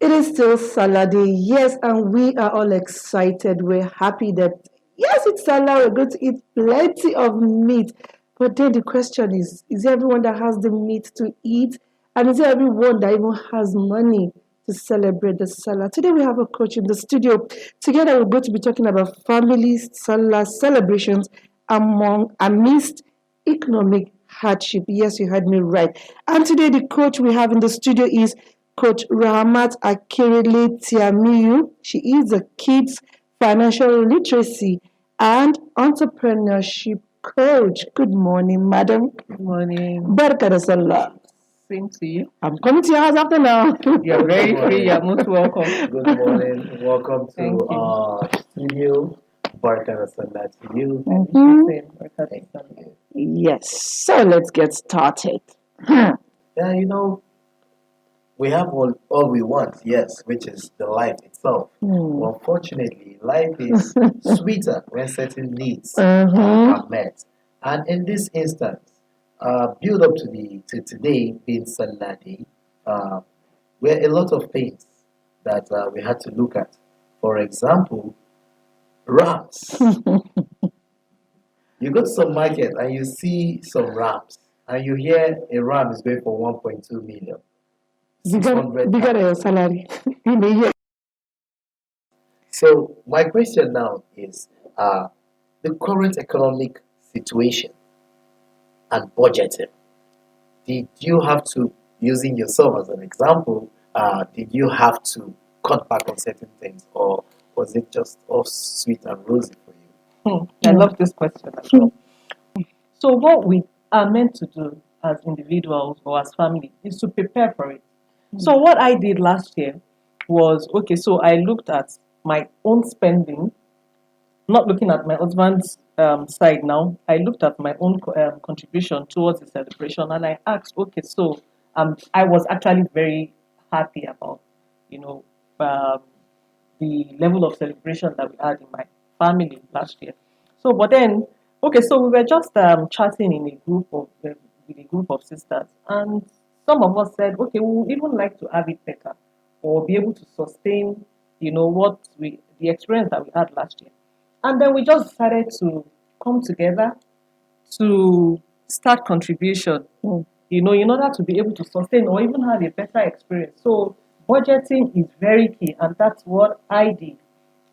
It is still Sallah Day, yes, and we are all excited. We're happy that, yes, it's Sallah, we're going to eat plenty of meat. But then the question is there everyone that has the meat to eat? And is there everyone that even has money to celebrate the Salah? Today we have a coach in the studio. Together we're going to be talking about family Salah celebrations amidst economic hardship. Yes, you heard me right. And today the coach we have in the studio is Coach Rahmat Akirele Tiamiyu. She is a kids financial literacy and entrepreneurship coach. Good morning, madam. Good morning. Barka da Sallah. Same to you. I'm coming to your house after now. You're very free. You're most welcome. Good morning. Welcome Thank to you. our studio. Barka da Sallah to you. Same. Thank you. Yes, so let's get started. Yeah, we have all we want, yes, which is the life itself. But unfortunately, life is sweeter when certain needs are met. And in this instance, build up to today being Salah Day, where a lot of things that we had to look at. For example, rams. You go to some market and you see some rams, and you hear a ram is going for 1.2 million. Bigger than your salary in a year. So my question now is the current economic situation and budgeting. Did you have to, using yourself as an example, did you have to cut back on certain things, or was it just all sweet and rosy for you? I love this question as well. So what we are meant to do as individuals or as family is to prepare for it. So what I did last year was, okay, so I looked at my own spending, not looking at my husband's side now. I looked at my own contribution towards the celebration, and I asked, okay, so I was actually very happy about, the level of celebration that we had in my family last year. So, but then, okay, so we were just chatting in a group of with a group of sisters, and some of us said, okay, we would even like to have it better, or be able to sustain, the experience that we had last year. And then we just decided to come together to start contribution, in order to be able to sustain or even have a better experience. So budgeting is very key, and that's what I did.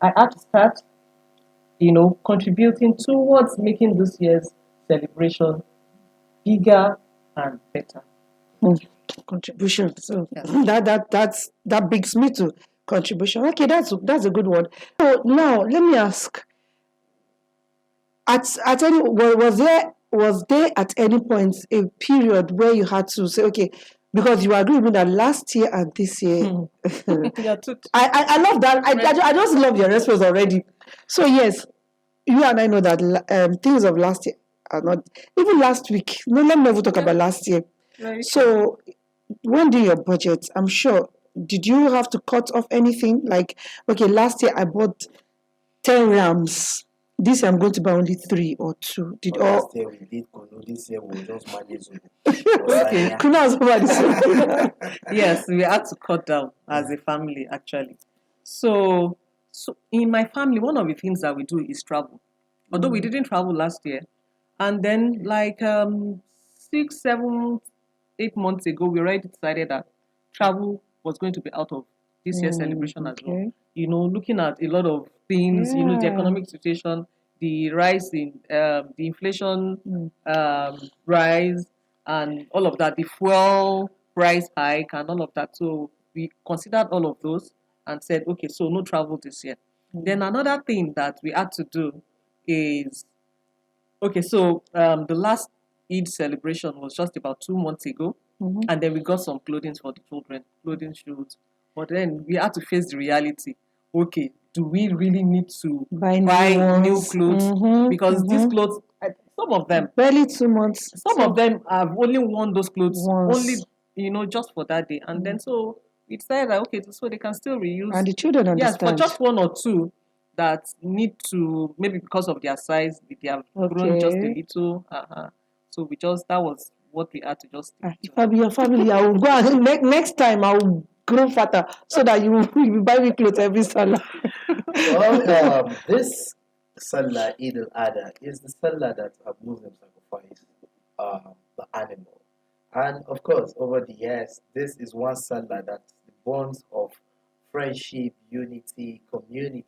I had to start, contributing towards making this year's celebration bigger and better. Contribution. So Yes. that brings me to contribution. Okay, that's a good one. So now let me ask. At any was there at any point a period where you had to say, okay, because you agree with me that last year and this year, Yeah, I love that. I just love your response already. So yes, you and I know that things of last year are not even last week. No, let me never talk about last year. very So when doing your budget, I'm sure, did you have to cut off anything? Like, okay, last year I bought 10 rams. This year I'm going to buy only 3 or 2. Did all Last year we did Kunu, this year we'll just manage it. Okay. Kuna was over this. Yes, we had to cut down as a family actually. So in my family, one of the things that we do is travel. Although we didn't travel last year, and then like 6, 7, 8 months ago, we already decided that travel was going to be out of this year's celebration as well. Okay. Looking at a lot of things, the Yeah. economic situation, the rise in the inflation rise, and all of that, the fuel price hike, and all of that. So we considered all of those and said, okay, so no travel this year. Then another thing that we had to do is, okay, so the last Eid celebration was just about 2 months ago, and then we got some clothing for the children, clothing shoes. But then we had to face the reality. Okay, do we really need to Buy buy new ones. clothes? Because these clothes, some of them, Barely 2 months. some of them have only worn those clothes Once. only, just for that day. And then so we decided that, okay, so they can still reuse. And the children Yes, for understand. just 1 or 2 that need to, maybe because of their size, they have grown just a Okay. little. So that was what we had to just If I be your family, I will go and next time I will grow fatter so that you will buy me clothes every Sallah. Well, this Sallah Eid al-Adha is the Sallah that Muslims sacrifice the animal. And of course, over the years, this is one Sallah that the bonds of friendship, unity, community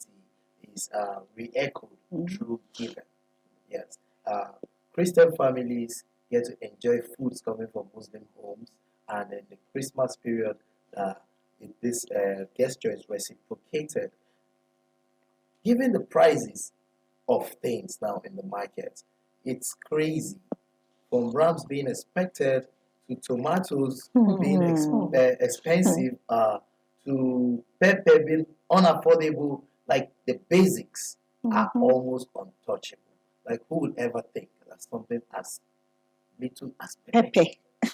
is re-echoed through giving. Yes. Christian families get to enjoy foods coming from Muslim homes, and in the Christmas period, this gesture is reciprocated. Given the prices of things now in the market, it's crazy. From rams being expected to tomatoes being expensive to pepper being unaffordable, like the basics are almost untouchable. Like who would ever think that something as little as pepper,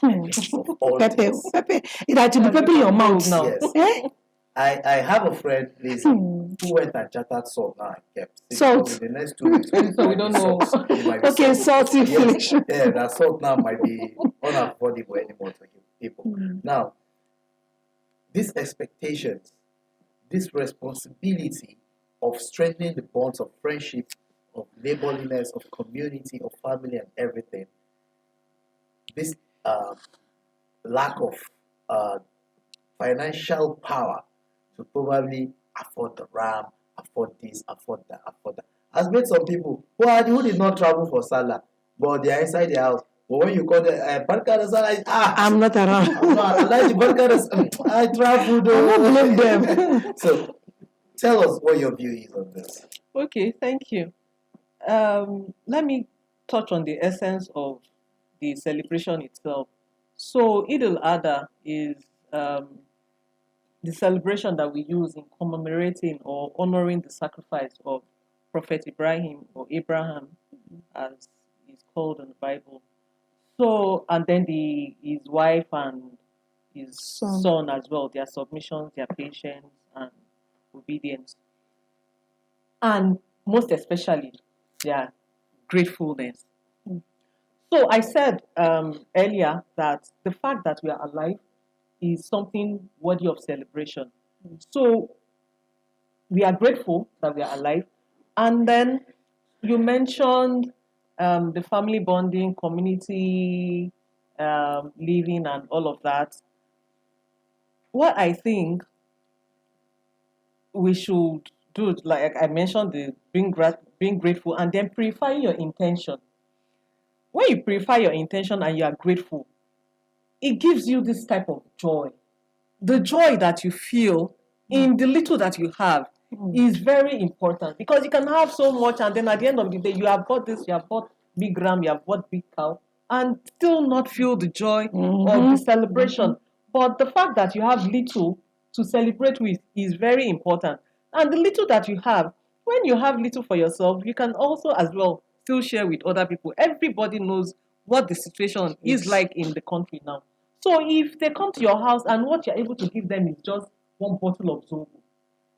of all things. Pepper. It had to be pepper in your mouth now. Yes. Eh? I have a friend, Lizzie, who went and chattered salt now and kept. Salt. In the next 2 weeks, So we don't know. it might be Okay, salt. salty Yes, fish. yeah, that salt now might be unaffordable anymore to people. Now, these expectations, this responsibility of strengthening the bonds of friendship, of neighborliness, of community, of family, and everything, this lack of financial power to probably afford the ram, afford this, afford that, has made some people who did not travel for Salah, but they are inside the house. But when you call the Barka Salah, I'm not around. I'm not. I like the I traveled. I don't blame them. So, tell us what your view is on this. Okay, thank you. Let me touch on the essence of the celebration itself. So Eid al-Adha is the celebration that we use in commemorating or honoring the sacrifice of Prophet Ibrahim or Abraham, as is called in the Bible. So, and then his wife and his son as well, their submission, their patience and obedience. And most especially, their gratefulness. So I said earlier that the fact that we are alive is something worthy of celebration. So we are grateful that we are alive. And then you mentioned the family bonding, community living, and all of that. What I think we should do, like I mentioned, the being grateful and then purify your intention. When you purify your intention and you are grateful, it gives you this type of joy. The joy that you feel in the little that you have is very important, because you can have so much and then at the end of the day you have bought this, you have bought big ram, you have bought big cow, and still not feel the joy of the celebration. But the fact that you have little to celebrate with is very important. And the little that you have, when you have little for yourself, you can also as well still share with other people. Everybody knows what the situation is like in the country now. So if they come to your house and what you're able to give them is just one bottle of Zobo,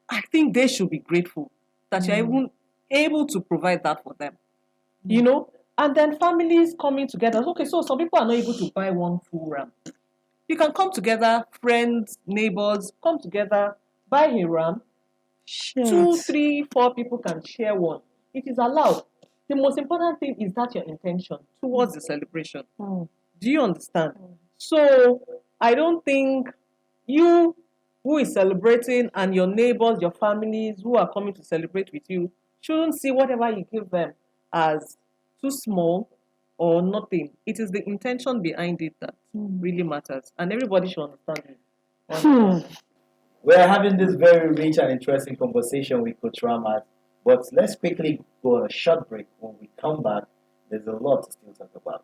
I think they should be grateful that you're even able to provide that for them. You know? And then families coming together. Okay, so some people are not able to buy one full ram. You can come together, friends, neighbors, come together, buy a ram. 2, 3, 4 people can share one. It is allowed. The most important thing is that your intention towards the celebration. Do you understand? So I don't think you who is celebrating and your neighbors, your families who are coming to celebrate with you shouldn't see whatever you give them as too small or nothing. It is the intention behind it that really matters, and everybody should understand it. We're having this very rich and interesting conversation with Coach Ramat, but let's quickly go on a short break. When we come back, there's a lot to still talk about.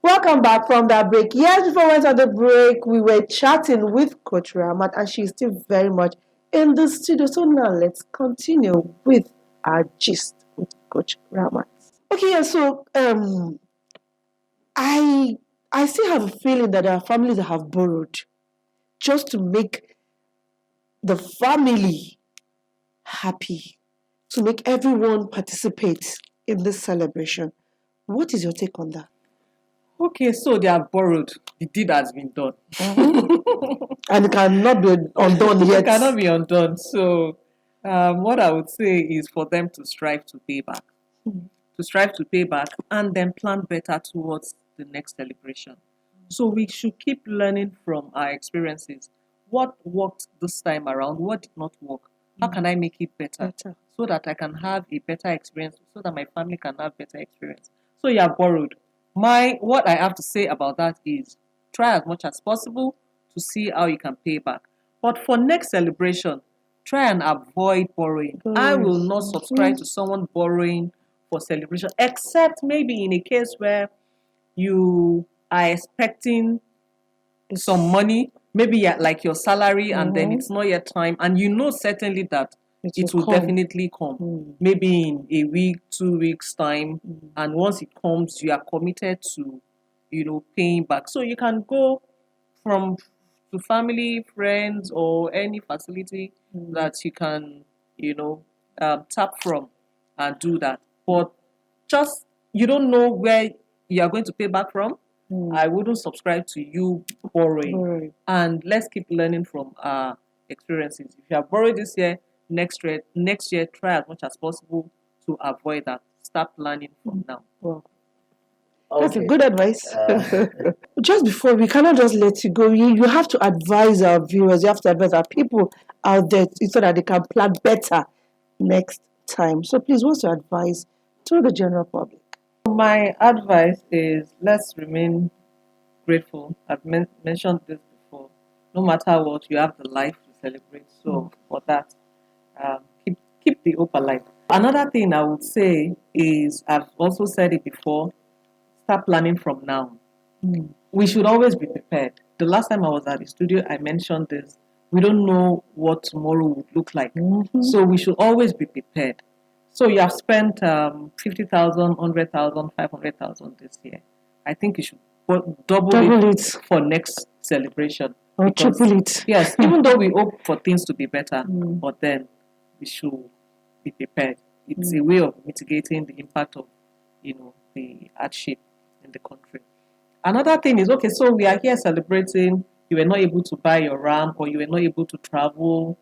Welcome back from that break. Yes, before we went on the break, we were chatting with Coach Ramat, and she's still very much in the studio. So now let's continue with our gist with Coach Ramat. Okay, so I still have a feeling that there are families that have borrowed just to make the family happy, to make everyone participate in this celebration. What is your take on that? Okay, so they are borrowed. The deed has been done. And it cannot be undone It yet. cannot be undone. So, what I would say is for them to strive to pay back, to strive to pay back, and then plan better towards the next celebration. So we should keep learning from our experiences. What worked this time around? What did not work? How can I make it better? So that I can have a better experience, so that my family can have better experience. So you are borrowed. What I have to say about that is try as much as possible to see how you can pay back. But for next celebration, try and avoid borrowing. I will not subscribe to someone borrowing for celebration, except maybe in a case where you are expecting some money, maybe like your salary, and then it's not yet time, and you know certainly that it will definitely come, maybe in a week, 2 weeks time, and once it comes, you are committed to, paying back. So you can go from to family, friends, or any facility that you can, tap from and do that. But just you don't know where you are going to pay back from. I wouldn't subscribe to you borrowing. And let's keep learning from our experiences. If you have borrowed this year, next year, try as much as possible to avoid that. Start planning from now. Wow. That's a good advice. Just before, we cannot just let you go. You have to advise our viewers, you have to advise our people out there so that they can plan better next time. So please, what's your advice to the general public? My advice is let's remain grateful. I've mentioned this before. No matter what, you have the life to celebrate. So for that, keep the hope alive. Another thing I would say is, I've also said it before, start planning from now. We should always be prepared. The last time I was at the studio, I mentioned this. We don't know what tomorrow would look like. So we should always be prepared. So you have spent 50,000, 100,000, 500,000 this year. I think you should double it for next celebration. Or triple it. Yes, even though we hope for things to be better, but then we should be prepared. It's a way of mitigating the impact of, the hardship in the country. Another thing is, okay, so we are here celebrating. You were not able to buy your ramp, or you were not able to travel.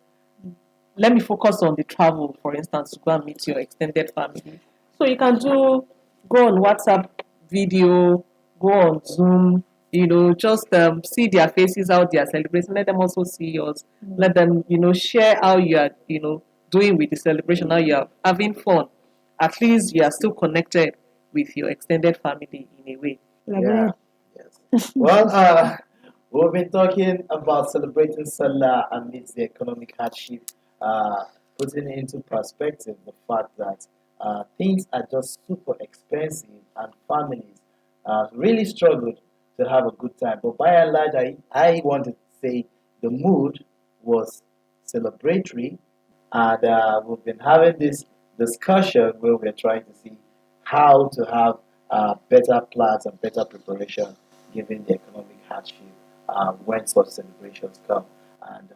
Let me focus on the travel, for instance, to go and meet your extended family. So you can go on WhatsApp video, go on Zoom, just see their faces, how they are celebrating. Let them also see yours. Let them, share how you are, doing with the celebration, how you are having fun. At least you are still connected with your extended family in a way. Yeah. Yes. Well, we've been talking about celebrating Sallah amidst the economic hardship, putting into perspective the fact that things are just super expensive and families really struggled to have a good time. But by and large, I want to say the mood was celebratory, and we've been having this discussion where we're trying to see how to have better plans and better preparation given the economic hardship when such celebrations come. And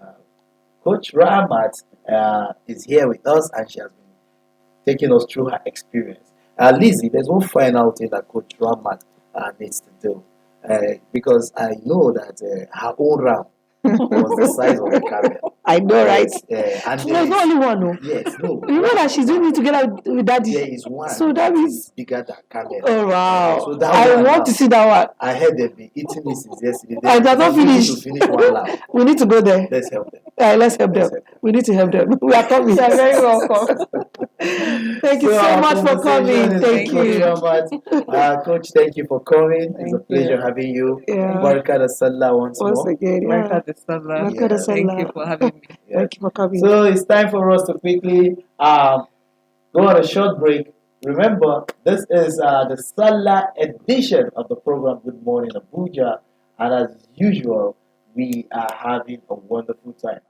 Coach Rahmat is here with us, and she has been taking us through her experience. Lizzie, there's one final thing that Coach Rahmat needs to do, because I know that her own ram was the size of a camel. I know, right? And No, it's not only one, no. Yes, no. You know that she's doing it together with daddy. There is one. So that means bigger than camel. Oh wow! So that I one want now, to see that one. I heard they've been eating this since yesterday. I have not They need finished. to finish one lap. We need to go there. Let's help them. Let's help them. We need to help them. We are coming. You're very welcome. Thank you so much for coming. Thank you. Very much. Coach, thank you for coming. It's a pleasure having you. Barakah Sallah once more. Again. Barakah Sallah. Thank you for having me. Thank you for coming. So it's time for us to quickly go on a short break. Remember, this is the Sallah edition of the program Good Morning Abuja, and as usual, we are having a wonderful time.